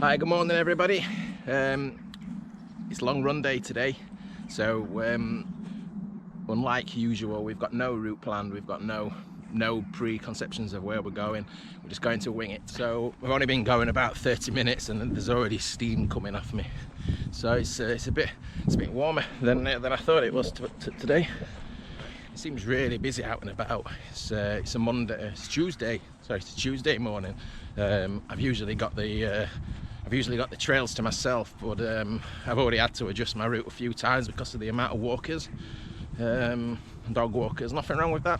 Hi, good morning everybody. It's long run day today, so unlike usual, we've got no route planned, we've got no preconceptions of where we're going. We're just going to wing it. So we've only been going about 30 minutes and there's already steam coming off me. So it's a bit warmer than I thought it was today. It seems really busy out and about. It's a Monday, it's Tuesday. Sorry, it's a Tuesday morning. I've usually got the trails to myself, but I've already had to adjust my route a few times because of the amount of walkers, dog walkers. Nothing wrong with that,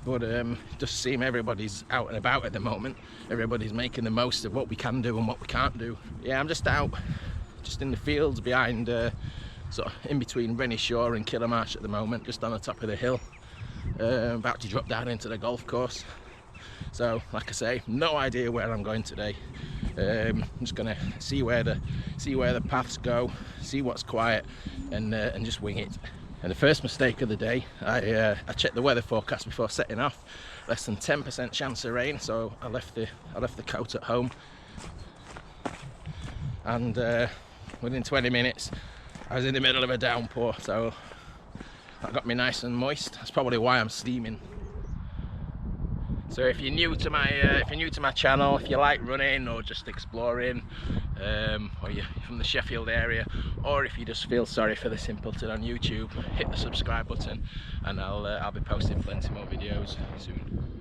but it does seem everybody's out and about at the moment. Everybody's making the most of what we can do and what we can't do. Yeah, I'm just out, just in the fields behind, sort of in between Rennie-Shaw and Killamarsh at the moment, just on the top of the hill, about to drop down into the golf course. So, like I say, no idea where I'm going today. I'm just gonna see where the paths go, see what's quiet, and just wing it. And the first mistake of the day, I checked the weather forecast before setting off. Less than 10% chance of rain, so I left the coat at home. And within 20 minutes, I was in the middle of a downpour, so that got me nice and moist. That's probably why I'm steaming. So if you're new to my channel, if you like running or just exploring, or you're from the Sheffield area, or if you just feel sorry for the simpleton on YouTube, hit the subscribe button, and I'll be posting plenty more videos soon.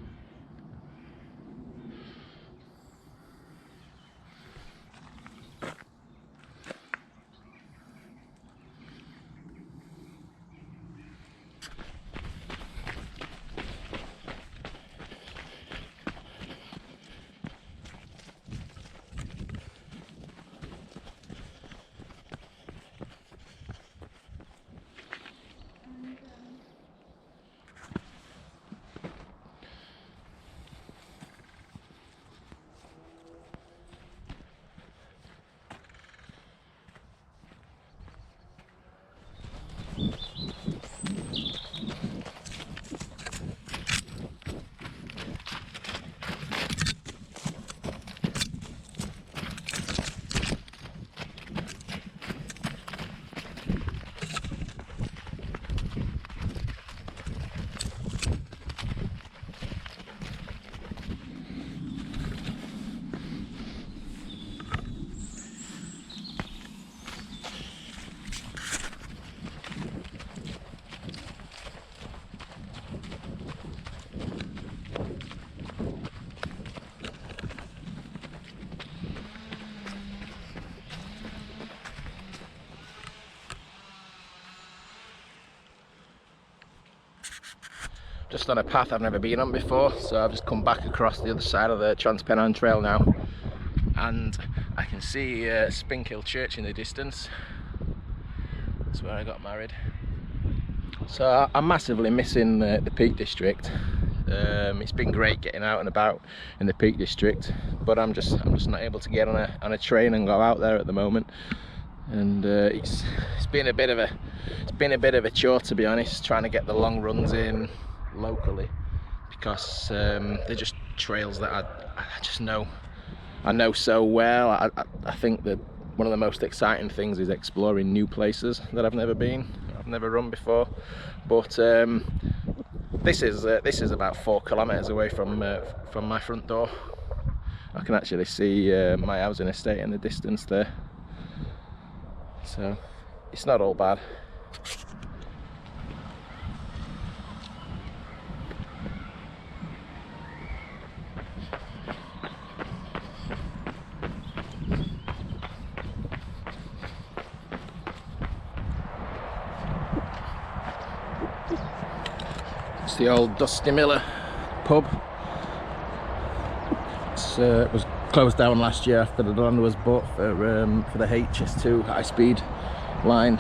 Just on a path I've never been on before, so I've just come back across the other side of the Trans Pennine Trail now, and I can see Spinkhill Church in the distance. That's where I got married. So I'm massively missing the Peak District. It's been great getting out and about in the Peak District, but I'm just not able to get on a train and go out there at the moment. And it's been a bit of a chore, to be honest, trying to get the long runs in locally, because they're just trails that I know so well. I think that one of the most exciting things is exploring new places that I've never been, I've never run before. But this is about 4 kilometers away from my front door. I can actually see my housing estate in the distance there, so it's not all bad. It's the old Dusty Miller pub. It was closed down last year after the land was bought for the HS2 high-speed line,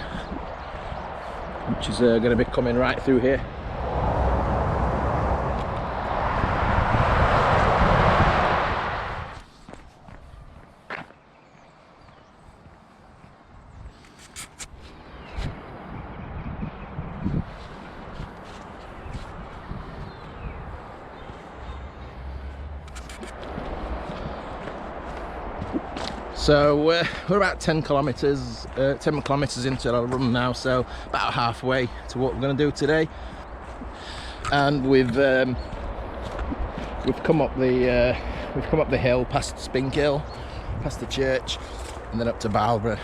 which is going to be coming right through here. So we're about 10 kilometers into our run now, so about halfway to what we're going to do today. And we've come up the hill past Spinkhill, past the church, and then up to Barlborough.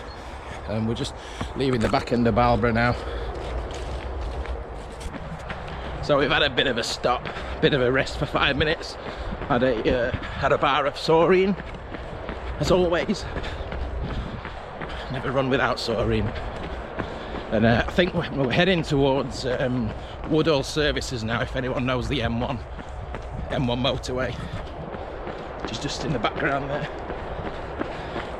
And we're just leaving the back end of Barlborough now. So we've had a bit of a stop, bit of a rest for 5 minutes. Had a bar of Soreen, as always. Never run without Soreen. And I think we're heading towards Woodall Services now, if anyone knows the M1 motorway, which is just in the background there.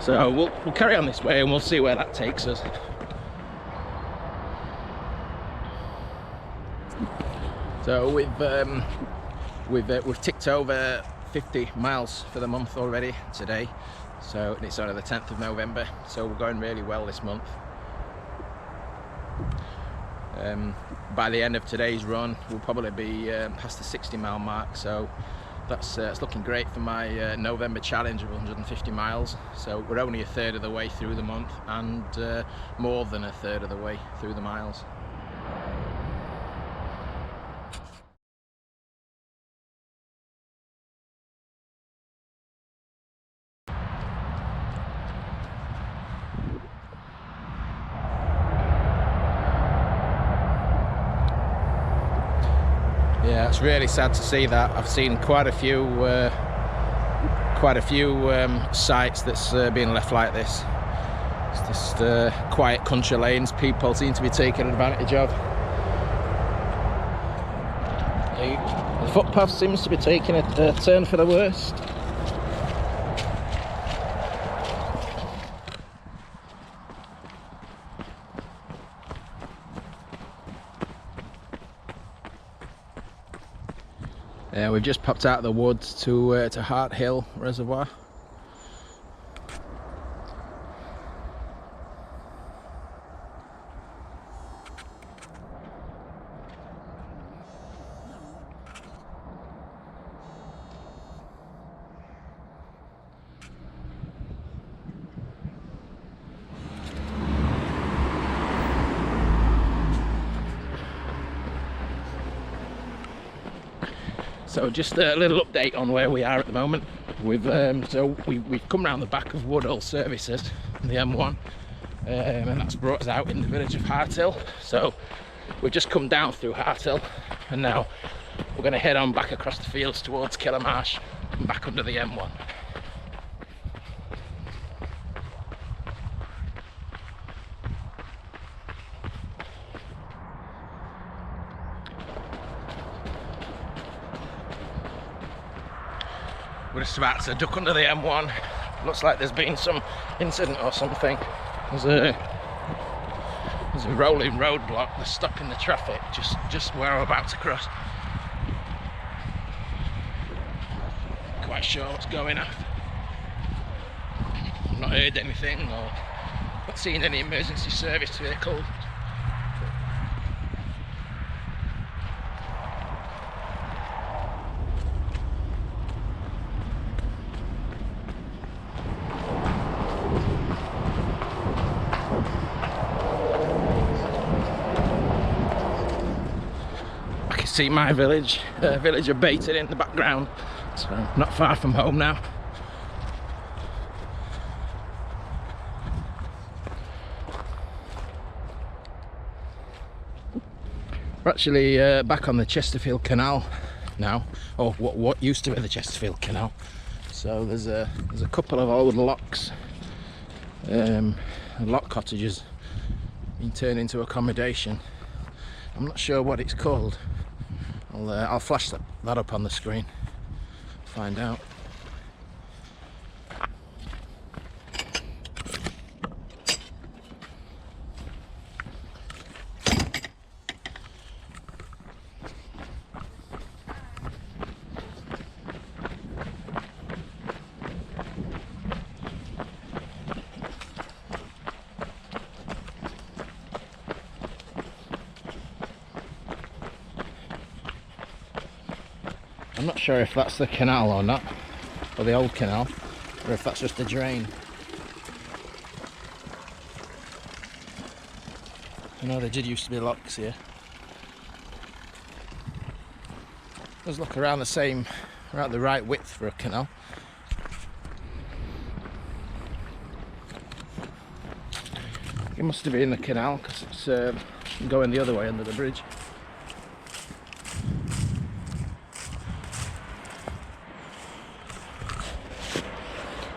So we'll carry on this way and we'll see where that takes us. So we've ticked over 50 miles for the month already today. So it's only the 10th of November, so we're going really well this month. By the end of today's run, we'll probably be past the 60-mile mark, so that's looking great for my November challenge of 150 miles. So we're only a third of the way through the month, and more than a third of the way through the miles. Yeah, it's really sad to see that. I've seen quite a few sites that's being left like this. It's just quiet country lanes people seem to be taking advantage of. The footpath seems to be taking a turn for the worst. We've just popped out of the woods to Harthill Reservoir. So just a little update on where we are at the moment. We've come round the back of Woodall Services, the M1, and that's brought us out in the village of Harthill. So we've just come down through Harthill, and now we're going to head on back across the fields towards Kilmarsh and back under the M1. We're just about to duck under the M1. Looks like there's been some incident or something. There's a rolling roadblock. They're stopping the traffic just where I'm about to cross. Quite sure what's going on. I've not heard anything or not seen any emergency service vehicle. See my village of Baiton in the background, so not far from home now. We're actually back on the Chesterfield Canal now, or what used to be the Chesterfield Canal. So there's a couple of old locks, lock cottages being turned into accommodation. I'm not sure what it's called. I'll flash that up on the screen, find out. I'm not sure if that's the canal or not, or the old canal, or if that's just a drain. I know there did used to be locks here. Does look around the same, around the right width for a canal. It must have been the canal because it's going the other way under the bridge.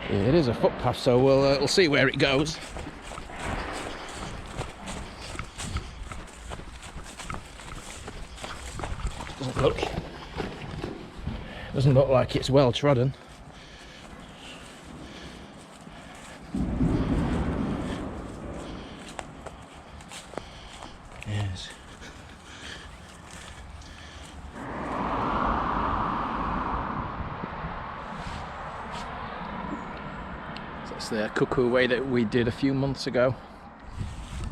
Yeah, it is a footpath, so we'll see where it goes. Doesn't look like it's well trodden. Yes. So that's the Cuckoo Way that we did a few months ago.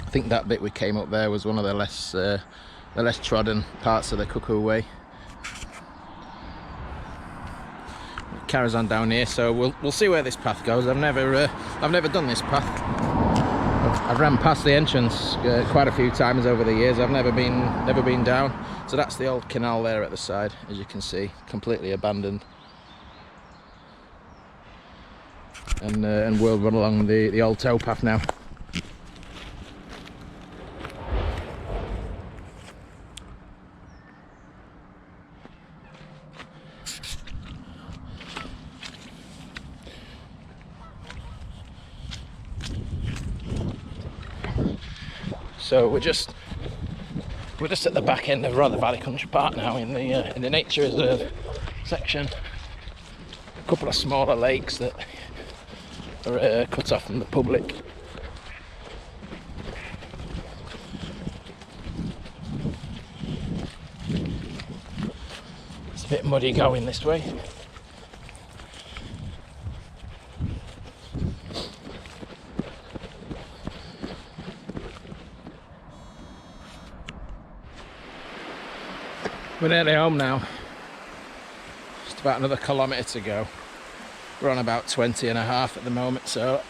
I think that bit we came up there was one of the less trodden parts of the Cuckoo Way. It carries on down here, so we'll see where this path goes. I've never done this path. I've ran past the entrance quite a few times over the years. I've never been down. So that's the old canal there at the side, as you can see, completely abandoned. And we'll run along the old towpath now. So we're just at the back end of Rother Valley Country Park now, in the nature reserve section. A couple of smaller lakes that are cut off from the public. It's a bit muddy going this way. We're nearly home now. Just about another kilometre to go. We're on about 20.5 at the moment, so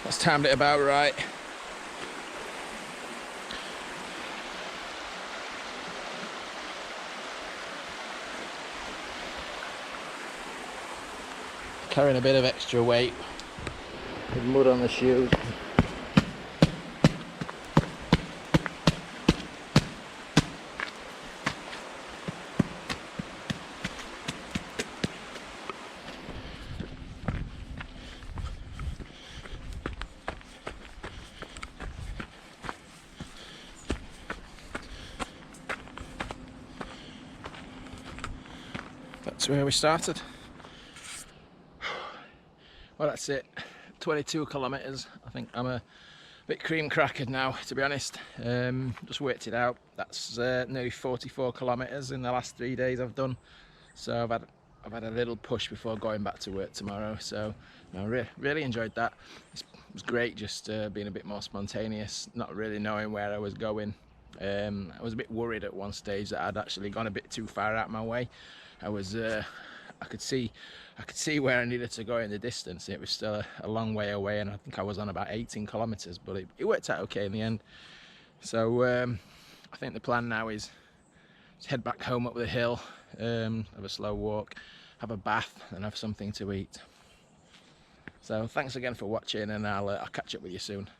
that's timed it about right. Carrying a bit of extra weight with mud on the shoes. That's where we started. Well, that's it. 22 kilometres. I think I'm a bit cream crackered now, to be honest. Just worked it out. That's nearly 44 kilometres in the last 3 days I've done. So I've had a little push before going back to work tomorrow. So I really enjoyed that. It was great just being a bit more spontaneous, not really knowing where I was going. I was a bit worried at one stage that I'd actually gone a bit too far out my way. I could see where I needed to go in the distance. It was still a long way away, and I think I was on about 18 kilometres, but it worked out okay in the end. So I think the plan now is to head back home up the hill, have a slow walk, have a bath, and have something to eat. So thanks again for watching, and I'll catch up with you soon.